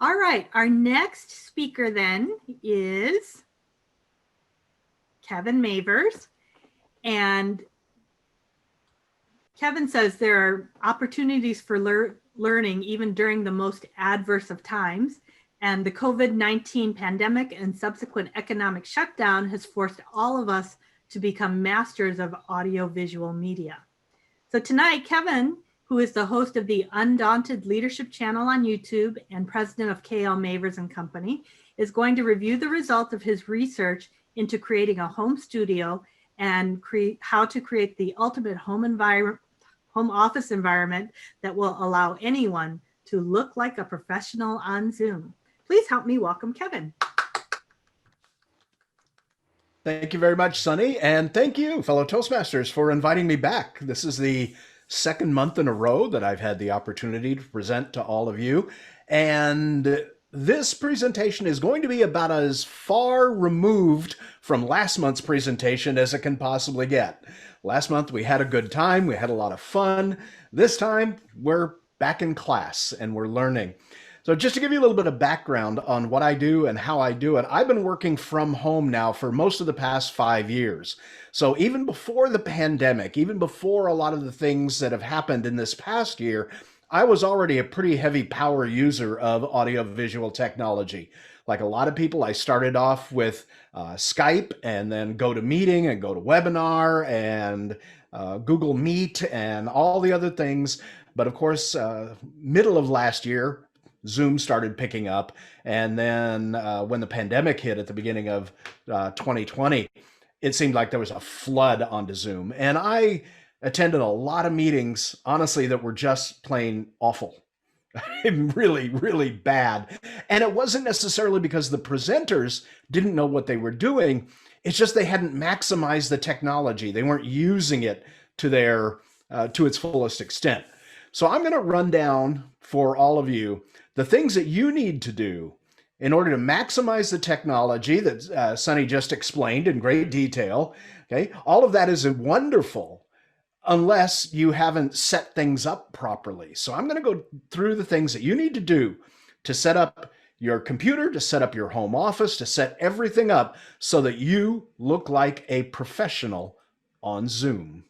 All right, our next speaker then is Kevin Maevers. And Kevin says there are opportunities for learning even during the most adverse of times. And the COVID-19 pandemic and subsequent economic shutdown has forced all of us to become masters of audiovisual media. So tonight, Kevin, who is the host of the Undaunted Leadership channel on YouTube and president of KL Maevers and Company, is going to review the result of his research into creating a home studio and how to create the ultimate home office environment that will allow anyone to look like a professional on Zoom. Please help me welcome Kevin. Thank you very much, Sunny. And thank you, fellow Toastmasters, for inviting me back. This is the second month in a row that I've had the opportunity to present to all of you. And this presentation is going to be about as far removed from last month's presentation as it can possibly get. Last month, we had a good time. We had a lot of fun. This time, we're back in class and we're learning. So just to give you a little bit of background on what I do and how I do it, I've been working from home now for most of the past 5 years. So even before the pandemic, even before a lot of the things that have happened in this past year, I was already a pretty heavy power user of audiovisual technology. Like a lot of people, I started off with Skype and then GoToMeeting and GoToWebinar and Google Meet and all the other things. But of course, middle of last year, Zoom started picking up. And then when the pandemic hit at the beginning of 2020, it seemed like there was a flood onto Zoom. And I attended a lot of meetings, honestly, that were just plain awful. Really, really bad. And it wasn't necessarily because the presenters didn't know what they were doing. It's just they hadn't maximized the technology. They weren't using it to to its fullest extent. So I'm going to run down for all of you the things that you need to do in order to maximize the technology that Sunny just explained in great detail. Okay, all of that is wonderful unless you haven't set things up properly. So I'm going to go through the things that you need to do to set up your computer, to set up your home office, to set everything up so that you look like a professional on Zoom.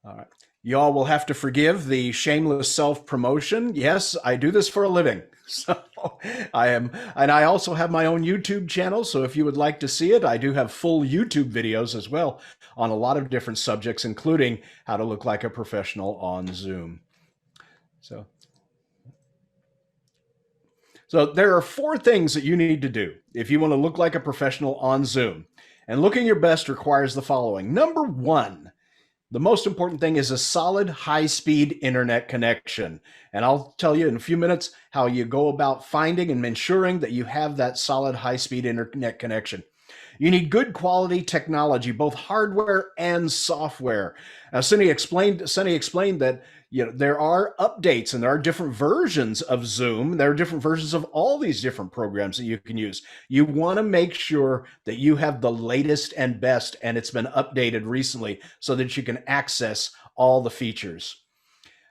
All right. Y'all will have to forgive the shameless self-promotion. Yes, I do this for a living. So and I also have my own YouTube channel. So if you would like to see it, I do have full YouTube videos as well on a lot of different subjects, including how to look like a professional on Zoom. So there are 4 things that you need to do if you want to look like a professional on Zoom. And looking your best requires the following. Number 1, the most important thing is a solid high-speed internet connection. And I'll tell you in a few minutes how you go about finding and ensuring that you have that solid high-speed internet connection. You need good quality technology, both hardware and software. Now, Sunny explained that there are updates and there are different versions of Zoom. There are different versions of all these different programs that you can use. You want to make sure that you have the latest and best and it's been updated recently so that you can access all the features.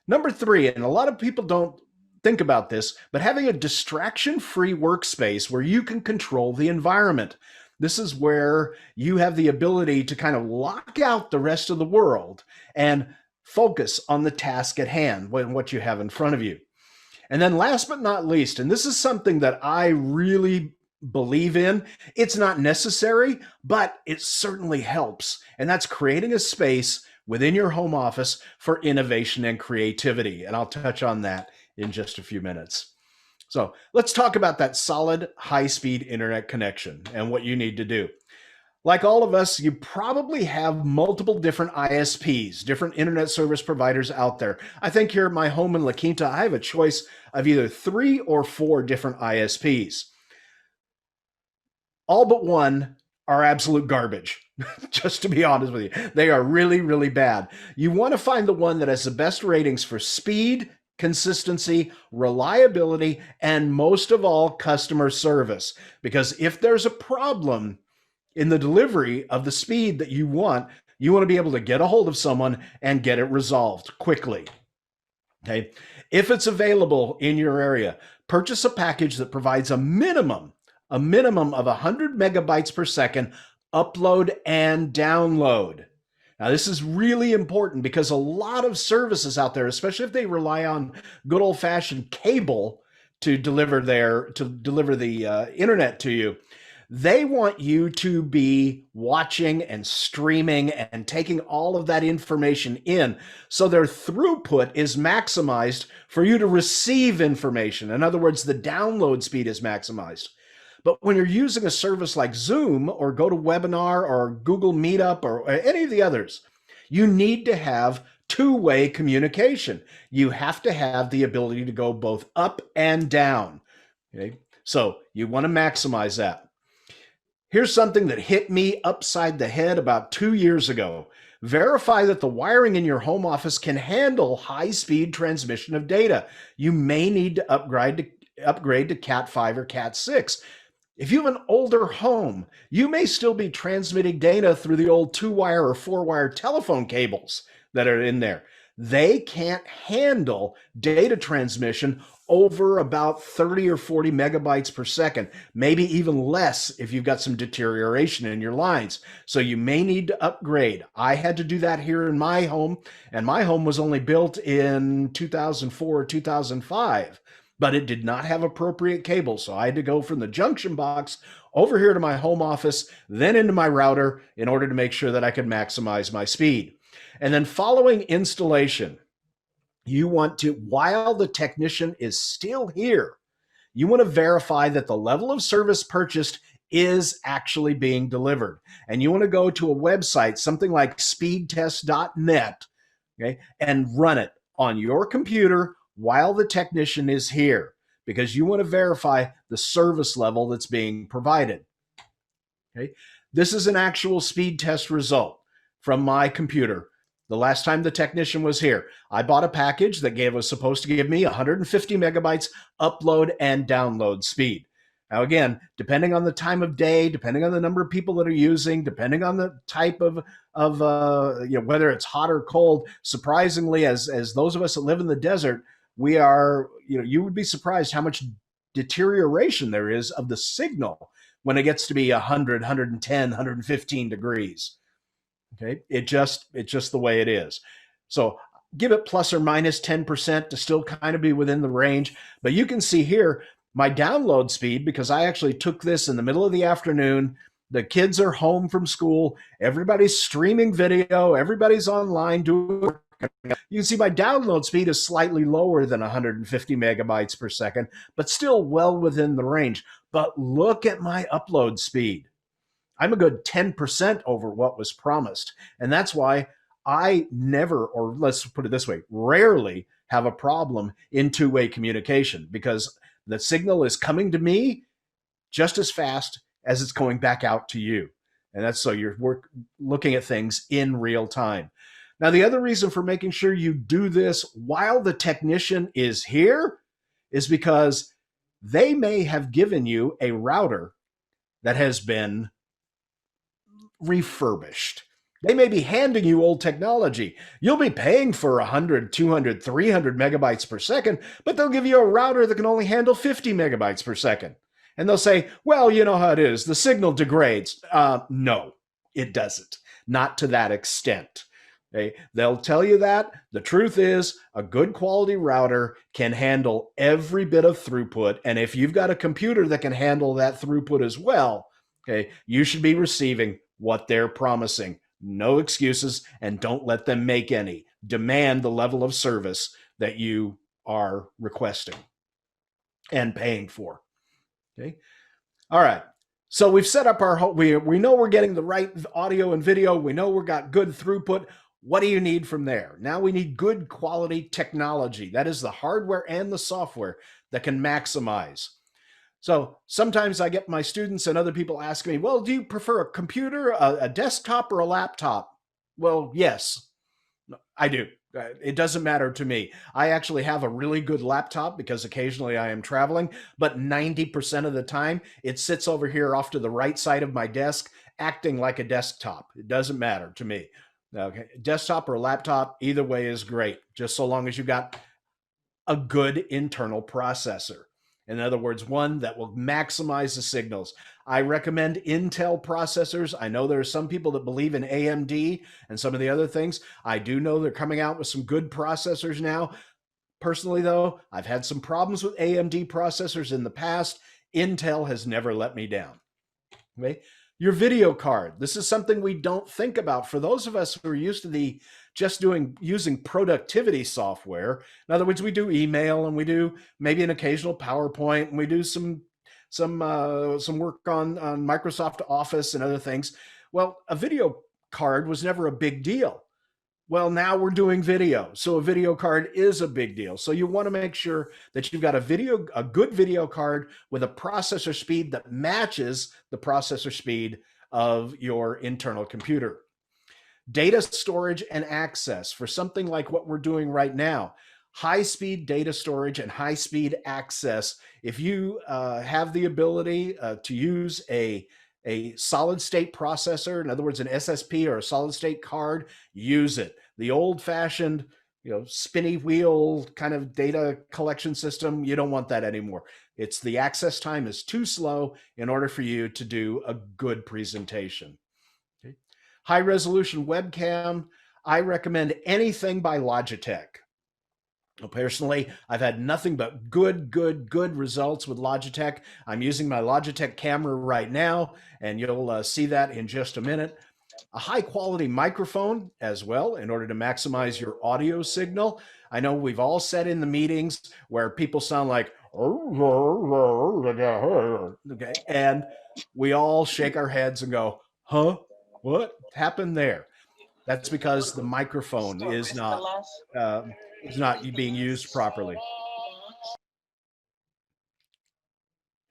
Number 3, and a lot of people don't think about this, but having a distraction-free workspace where you can control the environment. This is where you have the ability to kind of lock out the rest of the world and focus on the task at hand, what you have in front of you. And then last but not least, and this is something that I really believe in, it's not necessary, but it certainly helps. And that's creating a space within your home office for innovation and creativity. And I'll touch on that in just a few minutes. So let's talk about that solid high-speed internet connection and what you need to do. Like all of us, you probably have multiple different ISPs, different internet service providers out there. I think here at my home in La Quinta, I have a choice of either 3 or 4 different ISPs. All but one are absolute garbage, just to be honest with you. They are really, really bad. You want to find the one that has the best ratings for speed, consistency, reliability, and most of all, customer service. Because if there's a problem, in the delivery of the speed that you want. You want to be able to get a hold of someone and get it resolved quickly. Okay. If it's available in your area, purchase a package that provides a minimum of 100 megabytes per second upload and download. Now, this is really important because a lot of services out there, especially if they rely on good old fashioned cable to deliver the internet to you, they want you to be watching and streaming and taking all of that information in. So their throughput is maximized for you to receive information. In other words, the download speed is maximized. But when you're using a service like Zoom or GoToWebinar or Google Meetup or any of the others, you need to have two-way communication. You have to have the ability to go both up and down. Okay? So you want to maximize that. Here's something that hit me upside the head about 2 years ago. Verify that the wiring in your home office can handle high-speed transmission of data. You may need to upgrade to Cat 5 or Cat 6. If you have an older home, you may still be transmitting data through the old 2-wire or 4-wire telephone cables that are in there. They can't handle data transmission over about 30 or 40 megabytes per second, maybe even less if you've got some deterioration in your lines. So you may need to upgrade. I had to do that here in my home, and my home was only built in 2004 or 2005, but it did not have appropriate cable. So I had to go from the junction box over here to my home office, then into my router in order to make sure that I could maximize my speed. And then following installation, you want to, while the technician is still here, you want to verify that the level of service purchased is actually being delivered. And you want to go to a website, something like speedtest.net, okay, and run it on your computer while the technician is here, because you want to verify the service level that's being provided. Okay, this is an actual speed test result from my computer. The last time the technician was here, I bought a package that was supposed to give me 150 megabytes upload and download speed. Now, again, depending on the time of day, depending on the number of people that are using, depending on the type of whether it's hot or cold, surprisingly, as those of us that live in the desert, we are, you would be surprised how much deterioration there is of the signal when it gets to be 100, 110, 115 degrees. Okay, it's just the way it is. So give it plus or minus 10% to still kind of be within the range. But you can see here my download speed, because I actually took this in the middle of the afternoon. The kids are home from school. Everybody's streaming video. Everybody's online doing work. You can see my download speed is slightly lower than 150 megabytes per second, but still well within the range. But look at my upload speed. I'm a good 10% over what was promised. And that's why I never, or let's put it this way, rarely have a problem in two-way communication, because the signal is coming to me just as fast as it's going back out to you. And that's so you're looking at things in real time. Now, the other reason for making sure you do this while the technician is here is because they may have given you a router that has been refurbished. They may be handing you old technology. You'll be paying for 100, 200, 300 megabytes per second, but they'll give you a router that can only handle 50 megabytes per second. And they'll say, well, you know how it is. The signal degrades. No, it doesn't. Not to that extent. Okay? They'll tell you that. The truth is, a good quality router can handle every bit of throughput. And if you've got a computer that can handle that throughput as well, okay, you should be receiving what they're promising. No excuses, and don't let them make any. Demand the level of service that you are requesting and paying for. Okay. All right. So we've set up we know we're getting the right audio and video. We know we've got good throughput. What do you need from there? Now we need good quality technology. That is the hardware and the software that can maximize. So sometimes I get my students and other people ask me, well, do you prefer a computer, a desktop, or a laptop? Well, yes, I do. It doesn't matter to me. I actually have a really good laptop because occasionally I am traveling, but 90% of the time it sits over here off to the right side of my desk, acting like a desktop. It doesn't matter to me. Okay, desktop or laptop, either way is great, just so long as you got a good internal processor. In other words, one that will maximize the signals. I recommend Intel processors. I know there are some people that believe in AMD and some of the other things. I do know they're coming out with some good processors now. Personally, though, I've had some problems with AMD processors in the past. Intel has never let me down. Okay. Your video card. This is something we don't think about. For those of us who are used to the just doing using productivity software, in other words, we do email and we do maybe an occasional PowerPoint and we do some work on Microsoft Office and other things. Well, a video card was never a big deal. Well, now we're doing video. So a video card is a big deal. So you want to make sure that you've got a good video card with a processor speed that matches the processor speed of your internal computer. Data storage and access for something like what we're doing right now. High speed data storage and high speed access. If you have the ability to use a solid state processor, in other words, an SSP or a solid state card, use it. The old fashioned, spinny wheel kind of data collection system, you don't want that anymore. It's the access time is too slow in order for you to do a good presentation. Okay. High resolution webcam, I recommend anything by Logitech. Personally, I've had nothing but good results with Logitech. I'm using my Logitech camera right now, and you'll see that in just a minute. A high quality microphone as well in order to maximize your audio signal. I know we've all sat in the meetings where people sound like, okay, and we all shake our heads and go, huh? What happened there? That's because the microphone is not being used properly.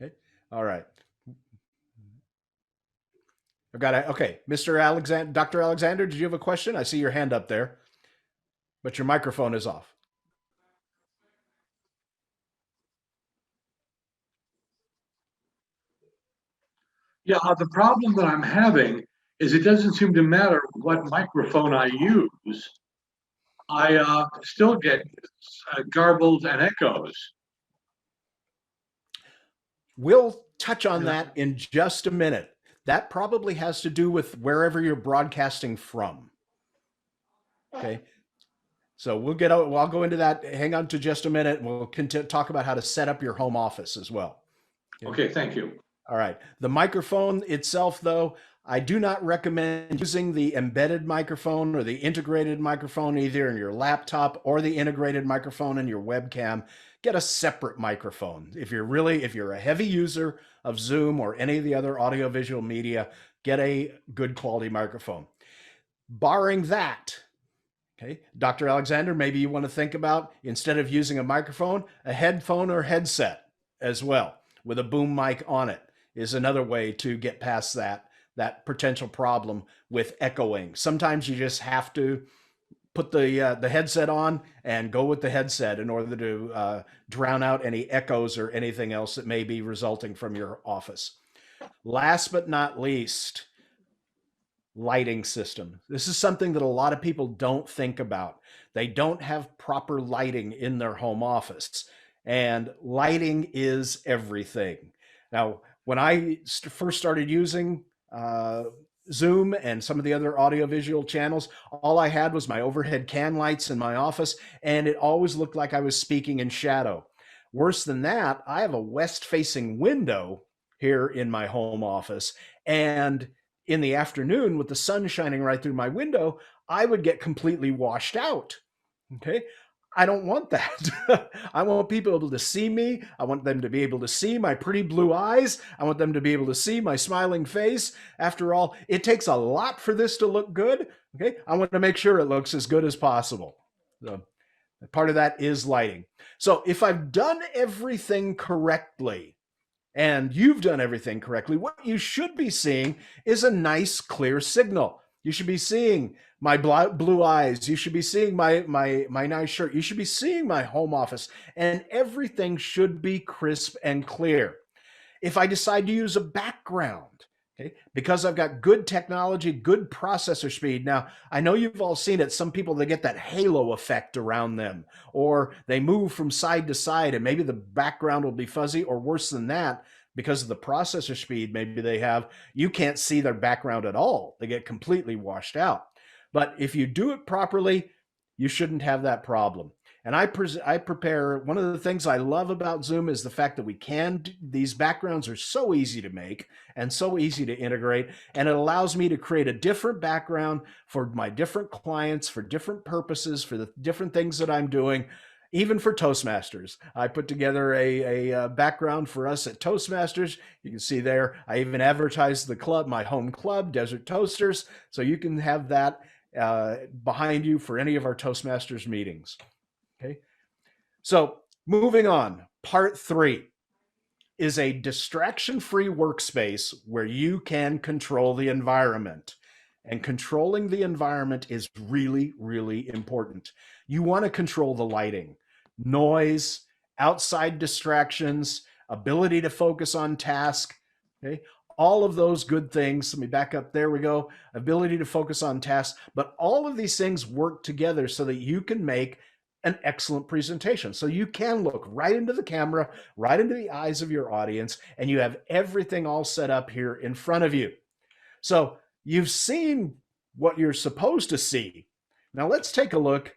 Okay. All right. I've got it. Okay. Mr. Alexander, Dr. Alexander, did you have a question? I see your hand up there, but your microphone is off. Yeah, the problem that I'm having is it doesn't seem to matter what microphone I use. I still get garbled and echoes. We'll touch on that in just a minute. That probably has to do with wherever you're broadcasting from. Okay. So I'll go into that. Hang on to just a minute. We'll talk about how to set up your home office as well. Okay, thank you. All right. The microphone itself, though, I do not recommend using the embedded microphone or the integrated microphone either in your laptop or the integrated microphone in your webcam. Get a separate microphone. If you're a heavy user of Zoom or any of the other audiovisual media, get a good quality microphone. Barring that, okay, Dr. Alexander, maybe you want to think about, instead of using a microphone, a headphone or headset as well with a boom mic on it is another way to get past that potential problem with echoing. Sometimes you just have to put the headset on and go with the headset in order to drown out any echoes or anything else that may be resulting from your office. Last but not least, lighting system. This is something that a lot of people don't think about. They don't have proper lighting in their home office, and lighting is everything. Now, when I first started using Zoom and some of the other audiovisual channels, all I had was my overhead can lights in my office, and it always looked like I was speaking in shadow. Worse than that, I have a west-facing window here in my home office, and in the afternoon with the sun shining right through my window, I would get completely washed out. Okay. I don't want that. I want people able to see me. I want them to be able to see my pretty blue eyes. I want them to be able to see my smiling face. After all, it takes a lot for this to look good. Okay. I want to make sure it looks as good as possible. So part of that is lighting. So if I've done everything correctly, and you've done everything correctly, what you should be seeing is a nice, clear signal. You should be seeing my blue eyes. You should be seeing my nice shirt. You should be seeing my home office, and everything should be crisp and clear. If I decide to use a background, okay, because I've got good technology, good processor speed. Now, I know you've all seen it. Some people, they get that halo effect around them, or they move from side to side, and maybe the background will be fuzzy, or worse than that, because of the processor speed maybe they have, you can't see their background at all. They get completely washed out. But if you do it properly, you shouldn't have that problem. And I prepare, one of the things I love about Zoom is the fact that we can, these backgrounds are so easy to make and so easy to integrate. And it allows me to create a different background for my different clients, for different purposes, for the different things that I'm doing. Even for Toastmasters, I put together a background for us at Toastmasters. You can see there, I even advertised the club, my home club, Desert Toasters. So you can have that behind you for any of our Toastmasters meetings. Okay. So moving on, part 3 is a distraction-free workspace where you can control the environment. And controlling the environment is really, really important. You want to control the lighting, noise, outside distractions, ability to focus on task, okay? All of those good things. Let me back up. There we go. Ability to focus on tasks. But all of these things work together so that you can make an excellent presentation. So you can look right into the camera, right into the eyes of your audience, and you have everything all set up here in front of you. So you've seen what you're supposed to see. Now let's take a look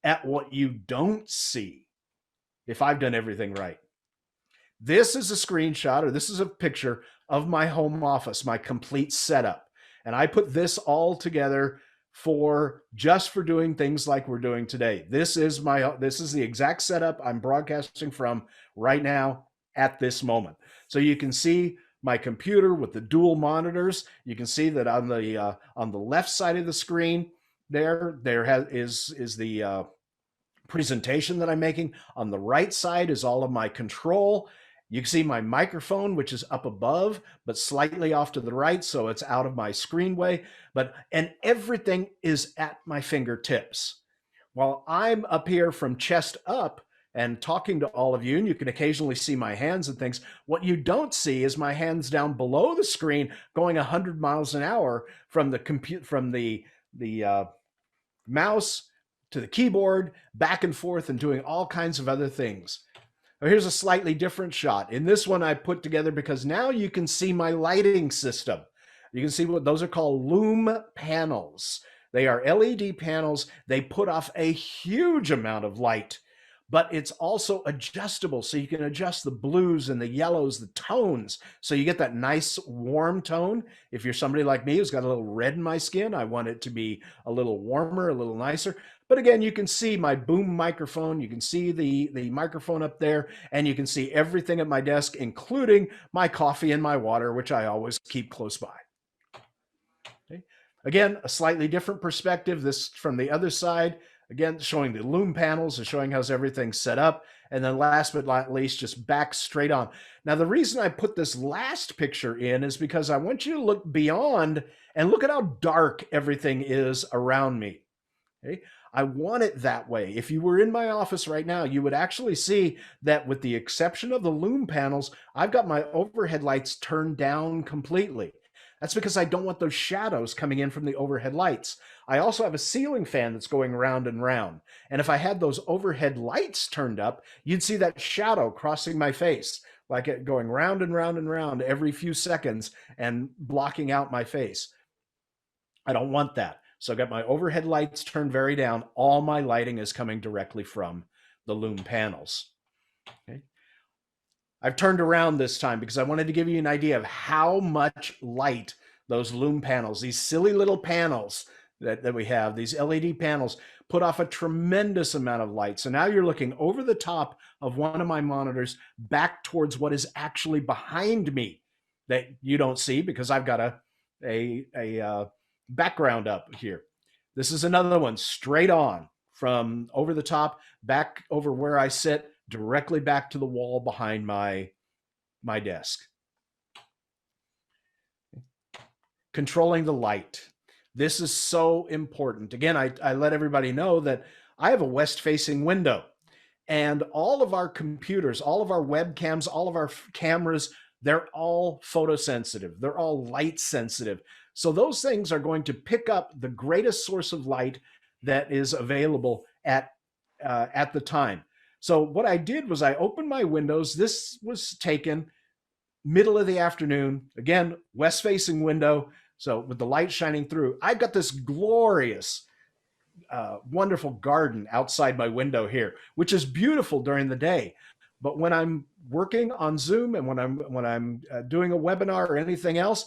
at what you don't see, if I've done everything right. This is a screenshot, or this is a picture of my home office, my complete setup. And I put this all together just for doing things like we're doing today. This is the exact setup I'm broadcasting from right now at this moment. So you can see my computer with the dual monitors. You can see that on the left side of the screen there is the presentation that I'm making. On the right side is all of my control. You can see my microphone, which is up above, but slightly off to the right, so it's out of my screenway. And everything is at my fingertips. While I'm up here from chest up and talking to all of you, and you can occasionally see my hands and things, what you don't see is my hands down below the screen going 100 miles an hour from the mouse to the keyboard, back and forth, and doing all kinds of other things. Here's a slightly different shot. In this one, I put together because now you can see my lighting system. You can see what those are called, loom panels. They are LED panels. They put off a huge amount of light, but it's also adjustable. So you can adjust the blues and the yellows, the tones. So you get that nice warm tone. If you're somebody like me who's got a little red in my skin, I want it to be a little warmer, a little nicer. But again, you can see my boom microphone. You can see the microphone up there, and you can see everything at my desk, including my coffee and my water, which I always keep close by. Okay. Again, a slightly different perspective. This from the other side, again, showing the loom panels and showing how's everything set up. And then last but not least, just back straight on. Now, the reason I put this last picture in is because I want you to look beyond and look at how dark everything is around me. Okay. I want it that way. If you were in my office right now, you would actually see that with the exception of the loom panels, I've got my overhead lights turned down completely. That's because I don't want those shadows coming in from the overhead lights. I also have a ceiling fan that's going round and round. And if I had those overhead lights turned up, you'd see that shadow crossing my face, like it going round and round and round every few seconds and blocking out my face. I don't want that. So I've got my overhead lights turned very down. All my lighting is coming directly from the loom panels. Okay. I've turned around this time because I wanted to give you an idea of how much light those loom panels, these silly little panels that we have, these LED panels, put off a tremendous amount of light. So now you're looking over the top of one of my monitors back towards what is actually behind me that you don't see because I've got a background up here. This is another one straight on from over the top, back over where I sit, directly back to the wall behind my desk. Controlling the light. This is so important. Again, I let everybody know that I have a west-facing window, and all of our computers, all of our webcams, all of our cameras, they're all photosensitive. They're all light sensitive. So those things are going to pick up the greatest source of light that is available at the time. So what I did was I opened my windows. This was taken middle of the afternoon. Again, west facing window. So with the light shining through, I've got this glorious, wonderful garden outside my window here, which is beautiful during the day. But when I'm working on Zoom and when I'm doing a webinar or anything else,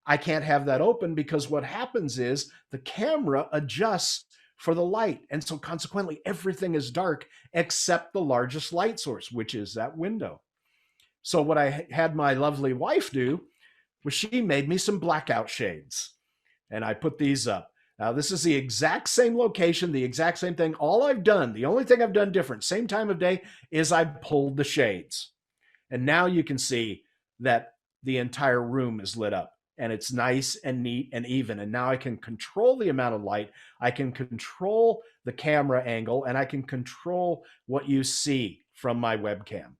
I can't have that open because what happens is the camera adjusts for the light. And so consequently, everything is dark except the largest light source, which is that window. So what I had my lovely wife do was she made me some blackout shades. And I put these up. Now, this is the exact same location, the exact same thing. All I've done, the only thing I've done different, same time of day, is I pulled the shades. And now you can see that the entire room is lit up and it's nice and neat and even. And now I can control the amount of light. I can control the camera angle and I can control what you see from my webcam.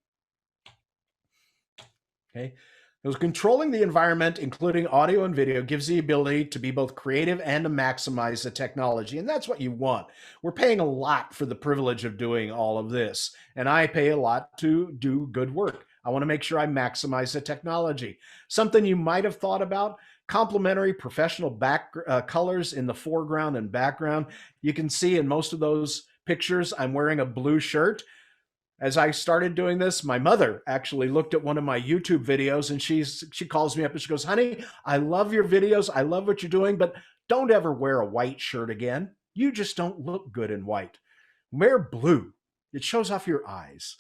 Okay. Because controlling the environment, including audio and video, gives the ability to be both creative and to maximize the technology. And that's what you want. We're paying a lot for the privilege of doing all of this. And I pay a lot to do good work. I want to make sure I maximize the technology. Something you might have thought about, complementary professional colors in the foreground and background. You can see in most of those pictures, I'm wearing a blue shirt. As I started doing this, my mother actually looked at one of my YouTube videos and she calls me up and she goes, "Honey, I love your videos. I love what you're doing, but don't ever wear a white shirt again. You just don't look good in white. Wear blue. It shows off your eyes."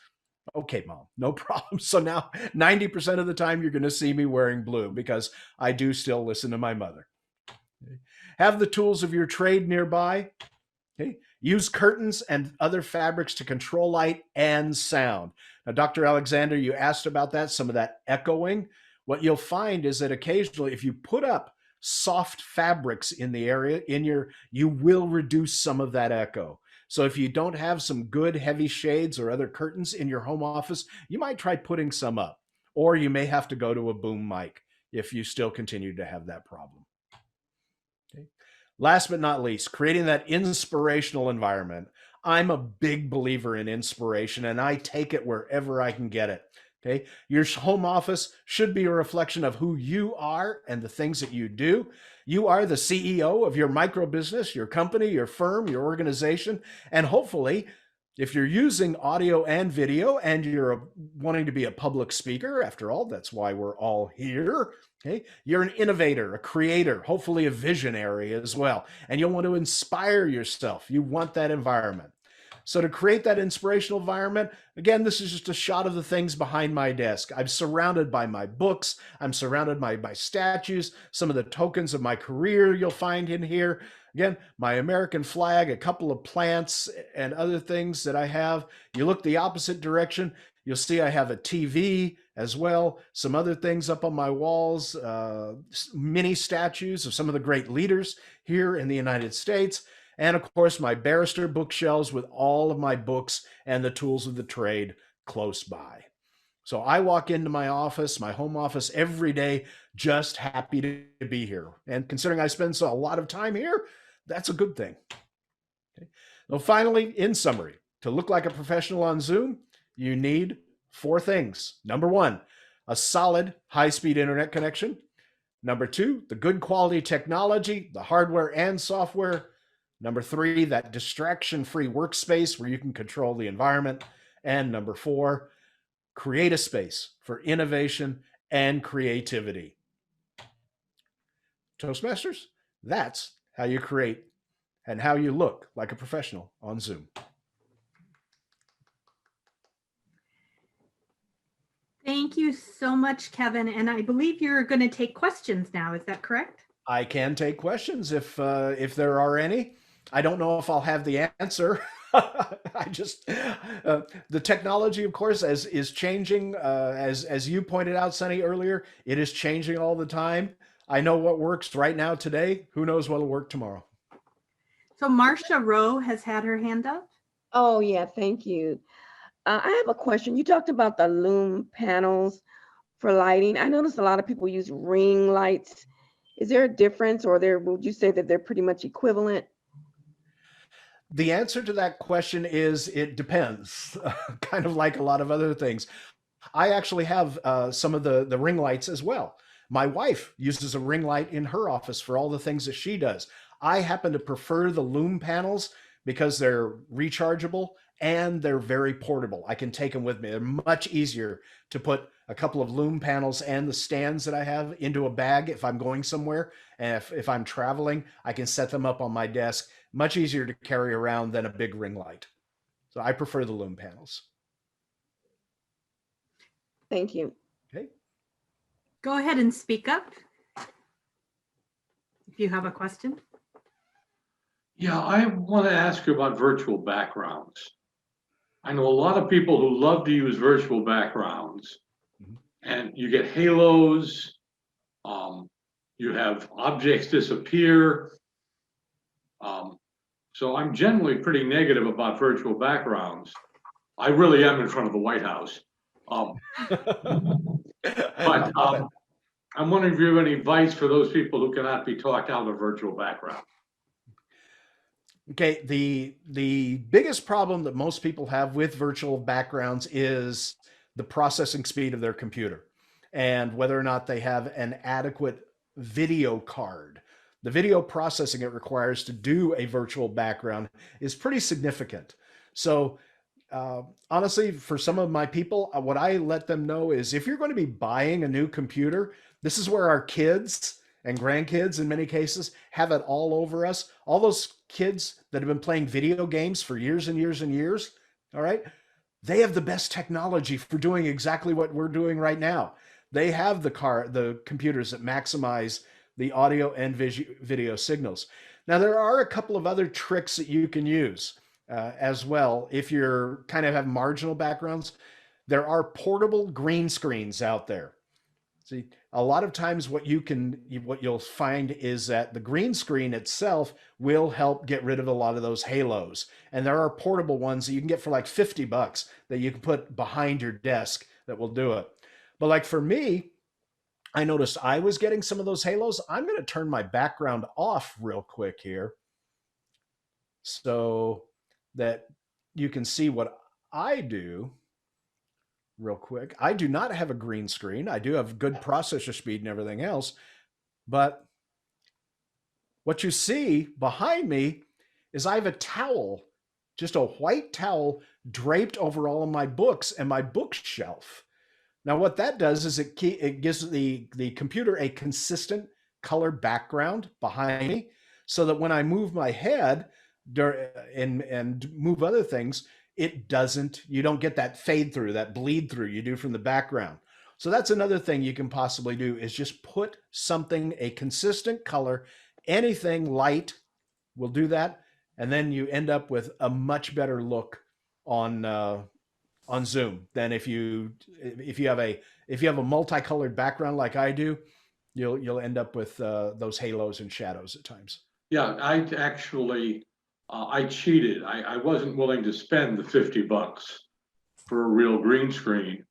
Okay, Mom, no problem. So now 90% of the time you're going to see me wearing blue because I do still listen to my mother. Have the tools of your trade nearby. Okay. Use curtains and other fabrics to control light and sound. Now, Dr. Alexander, you asked about that, some of that echoing. What you'll find is that occasionally, if you put up soft fabrics in the area, you will reduce some of that echo. So if you don't have some good heavy shades or other curtains in your home office, you might try putting some up, or you may have to go to a boom mic if you still continue to have that problem. Okay. Last but not least, creating that inspirational environment. I'm a big believer in inspiration and I take it wherever I can get it. Okay. Your home office should be a reflection of who you are and the things that you do. You are the CEO of your micro business, your company, your firm, your organization, and hopefully, if you're using audio and video and you're wanting to be a public speaker, after all, that's why we're all here. Okay, you're an innovator, a creator, hopefully a visionary as well, and you'll want to inspire yourself. You want that environment. So to create that inspirational environment, again, this is just a shot of the things behind my desk. I'm surrounded by my books. I'm surrounded by my statues, some of the tokens of my career you'll find in here. Again, my American flag, a couple of plants and other things that I have. You look the opposite direction, you'll see I have a TV as well, some other things up on my walls, mini statues of some of the great leaders here in the United States. And of course, my barrister bookshelves with all of my books and the tools of the trade close by. So I walk into my office, my home office every day, just happy to be here. And considering I spend a lot of time here, that's a good thing. Okay. Well, finally, in summary, to look like a professional on Zoom, you need 4 things. Number 1, a solid high-speed internet connection. Number 2, the good quality technology, the hardware and software. Number 3, that distraction-free workspace where you can control the environment. And number 4, create a space for innovation and creativity. Toastmasters, that's how you create and how you look like a professional on Zoom. Thank you so much, Kevin. And I believe you're going to take questions now. Is that correct? I can take questions if there are any. I don't know if I'll have the answer. The technology, of course, is changing. As you pointed out, Sunny, earlier, it is changing all the time. I know what works right now today. Who knows what'll work tomorrow? So Marcia Rowe has had her hand up. Oh, yeah, thank you. I have a question. You talked about the loom panels for lighting. I noticed a lot of people use ring lights. Is there a difference, or would you say that they're pretty much equivalent? The answer to that question is it depends, kind of like a lot of other things. I actually have some of the ring lights as well. My wife uses a ring light in her office for all the things that she does. I happen to prefer the loom panels because they're rechargeable and they're very portable. I can take them with me. They're much easier to put a couple of loom panels and the stands that I have into a bag if I'm going somewhere. And if I'm traveling, I can set them up on my desk. Much easier to carry around than a big ring light. So I prefer the loom panels. Thank you. Okay. Go ahead and speak up if you have a question. Yeah, I want to ask you about virtual backgrounds. I know a lot of people who love to use virtual backgrounds, and you get halos, you have objects disappear. So I'm generally pretty negative about virtual backgrounds. I really am in front of the White House. But I'm wondering if you have any advice for those people who cannot be talked out of virtual background. Okay, the biggest problem that most people have with virtual backgrounds is the processing speed of their computer and whether or not they have an adequate video card. The video processing it requires to do a virtual background is pretty significant. So honestly, for some of my people, what I let them know is if you're going to be buying a new computer, this is where our kids and grandkids in many cases have it all over us. All those kids that have been playing video games for years and years and years, all right, they have the best technology for doing exactly what we're doing right now. They have the computers that maximize the audio and video signals. Now, there are a couple of other tricks that you can use as well. If you're kind of have marginal backgrounds, there are portable green screens out there. See, a lot of times what you'll find is that the green screen itself will help get rid of a lot of those halos. And there are portable ones that you can get for like $50 that you can put behind your desk that will do it. But like for me, I noticed I was getting some of those halos. I'm going to turn my background off real quick here so that you can see what I do real quick. I do not have a green screen. I do have good processor speed and everything else. But what you see behind me is I have a towel, just a white towel draped over all of my books and my bookshelf. Now, what that does is it gives the computer a consistent color background behind me so that when I move my head and move other things, you don't get that fade through, that bleed through you do from the background. So that's another thing you can possibly do is just put something, a consistent color, anything light will do that. And then you end up with a much better look on Zoom than if you have a multicolored background like I do, you'll end up with those halos and shadows at times. Yeah, I actually I cheated. I wasn't willing to spend the $50 for a real green screen.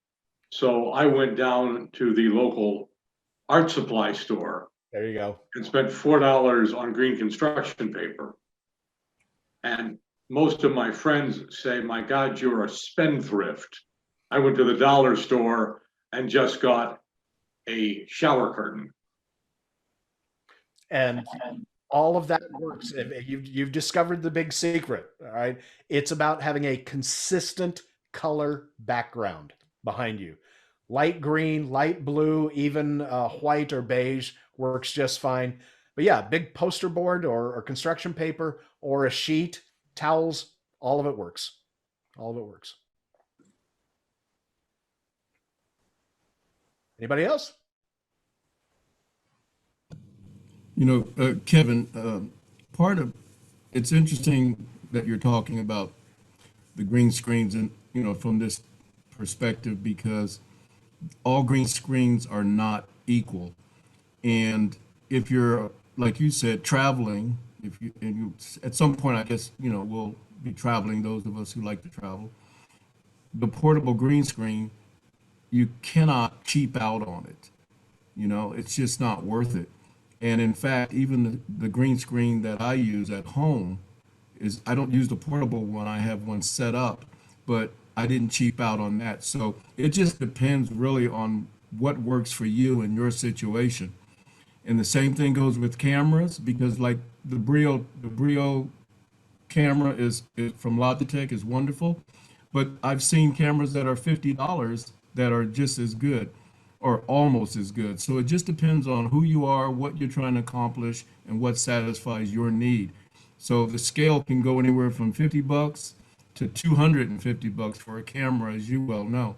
So I went down to the local art supply store. There you go. And spent $4 on green construction paper. And most of my friends say, my God, you're a spendthrift. I went to the dollar store and just got a shower curtain. And all of that works. You've discovered the big secret. All right. It's about having a consistent color background behind you. Light green, light blue, even white or beige works just fine. But yeah, big poster board or construction paper or a sheet, towels, all of it works. All of it works. Anybody else? Kevin, it's interesting that you're talking about the green screens and, from this perspective, because all green screens are not equal. And if you're, like you said, traveling, if you, and you, at some point, I guess, we'll be traveling, those of us who like to travel, the portable green screen, you cannot cheap out on it. It's just not worth it. And in fact, even the green screen that I use at home is, I don't use the portable one. I have one set up, but I didn't cheap out on that. So it just depends really on what works for you and your situation. And the same thing goes with cameras, because like the Brio camera is from Logitech is wonderful, but I've seen cameras that are $50 that are just as good or almost as good. So it just depends on who you are, what you're trying to accomplish, and what satisfies your need. So the scale can go anywhere from $50 to $250 for a camera, as you well know.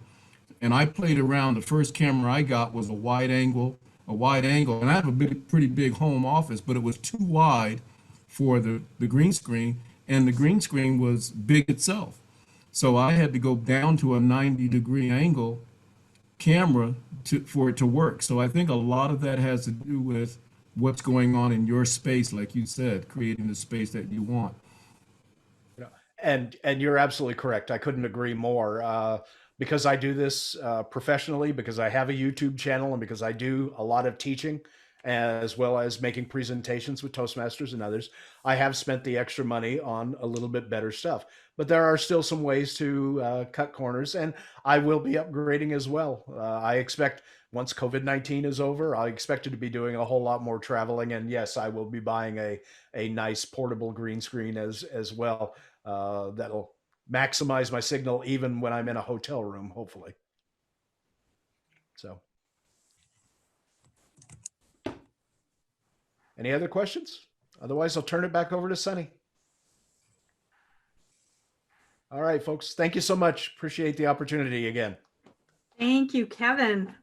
And I played around. The first camera I got was a wide angle, and I have a pretty big home office, but it was too wide for the green screen, and the green screen was big itself. So I had to go down to a 90-degree angle camera for it to work. So I think a lot of that has to do with what's going on in your space, like you said, creating the space that you want. Yeah. And you're absolutely correct. I couldn't agree more. Because I do this professionally, because I have a YouTube channel, and because I do a lot of teaching, as well as making presentations with Toastmasters and others, I have spent the extra money on a little bit better stuff. But there are still some ways to cut corners, and I will be upgrading as well. I expect once COVID-19 is over, I expect to be doing a whole lot more traveling, and yes, I will be buying a nice portable green screen as well. That'll maximize my signal even when I'm in a hotel room, hopefully. So, any other questions? Otherwise, I'll turn it back over to Sunny. All right, folks. Thank you so much. Appreciate the opportunity again. Thank you, Kevin.